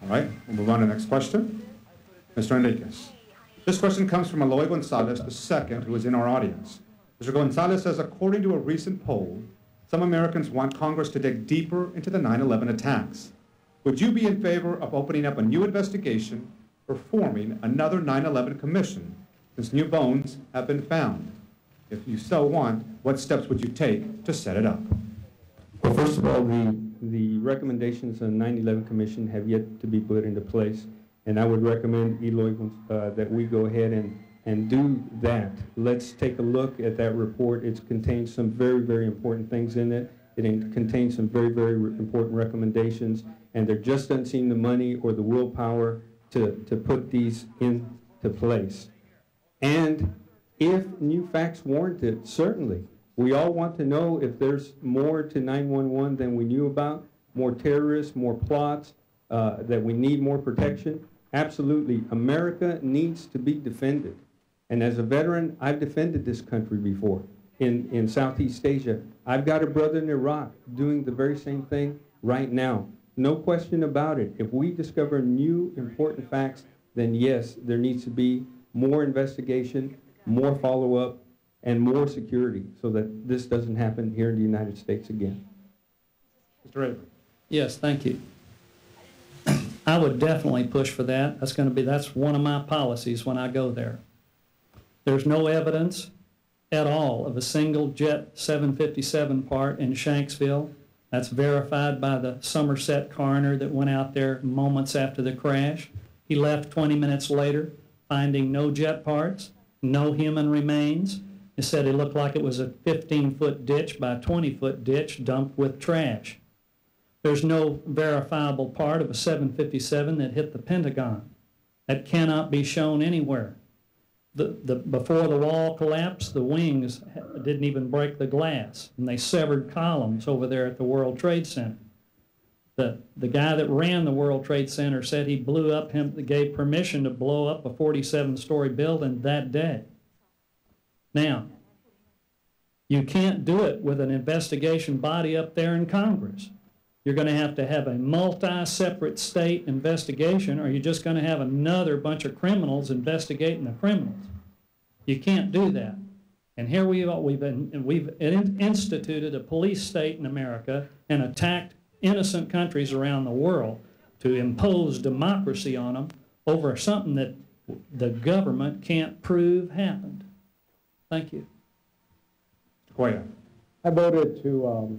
All right, we'll move on to the next question. Mr. Enriquez. This question comes from Eloy Gonzalez II, who is in our audience. Mr. Gonzalez says, according to a recent poll, some Americans want Congress to dig deeper into the 9/11 attacks. Would you be in favor of opening up a new investigation or forming another 9/11 commission, since new bones have been found? If you so want, what steps would you take to set it up? Well, first of all, the recommendations on the 9/11 Commission have yet to be put into place, and I would recommend, Eloy, that we go ahead and do that. Let's take a look at that report. It contains some very, very important things in it. It contains some very, very important recommendations, and there just doesn't seem the money or the willpower to put these into place. And if new facts warrant it, certainly. We all want to know if there's more to 9/11 than we knew about, more terrorists, more plots, that we need more protection. Absolutely. America needs to be defended. And as a veteran, I've defended this country before in Southeast Asia. I've got a brother in Iraq doing the very same thing right now. No question about it. If we discover new important facts, then yes, there needs to be more investigation, more follow-up, and more security so that this doesn't happen here in the United States again. Mr. Avery. Yes, thank you. I would definitely push for that. That's one of my policies when I go there. There's no evidence at all of a single Jet 757 part in Shanksville. That's verified by the Somerset coroner that went out there moments after the crash. He left 20 minutes later, finding no jet parts, no human remains. He said it looked like it was a 15-foot ditch by a 20-foot ditch dumped with trash. There's no verifiable part of a 757 that hit the Pentagon. That cannot be shown anywhere. Before the wall collapsed, the wings didn't even break the glass, and they severed columns over there at the World Trade Center. The guy that ran the World Trade Center said he gave permission to blow up a 47-story building that day. Now, you can't do it with an investigation body up there in Congress. You're going to have a multi-separate state investigation, or you're just going to have another bunch of criminals investigating the criminals. You can't do that. And here we've instituted a police state in America and attacked innocent countries around the world to impose democracy on them over something that the government can't prove happened. Thank you. Cuellar. I voted to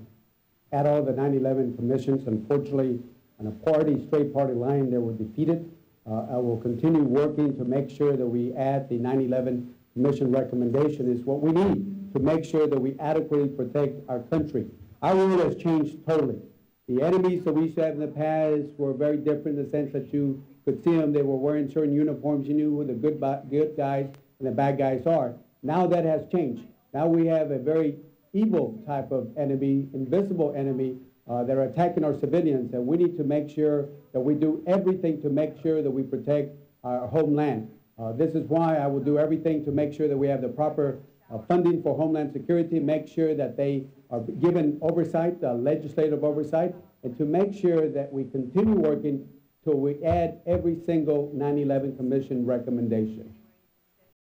add all the 9/11 commissions. Unfortunately, on a straight party line, they were defeated. I will continue working to make sure that we add the 9/11 commission recommendation. Is what we need to make sure that we adequately protect our country. Our world has changed totally. The enemies that we used to have in the past were very different in the sense that you could see them. They were wearing certain uniforms. You knew who the good guys and the bad guys are. Now that has changed. Now we have a very evil type of enemy, invisible enemy, that are attacking our civilians, and we need to make sure that we do everything to make sure that we protect our homeland. This is why I will do everything to make sure that we have the proper funding for Homeland Security, make sure that they are given oversight, legislative oversight, and to make sure that we continue working till we add every single 9/11 Commission recommendation.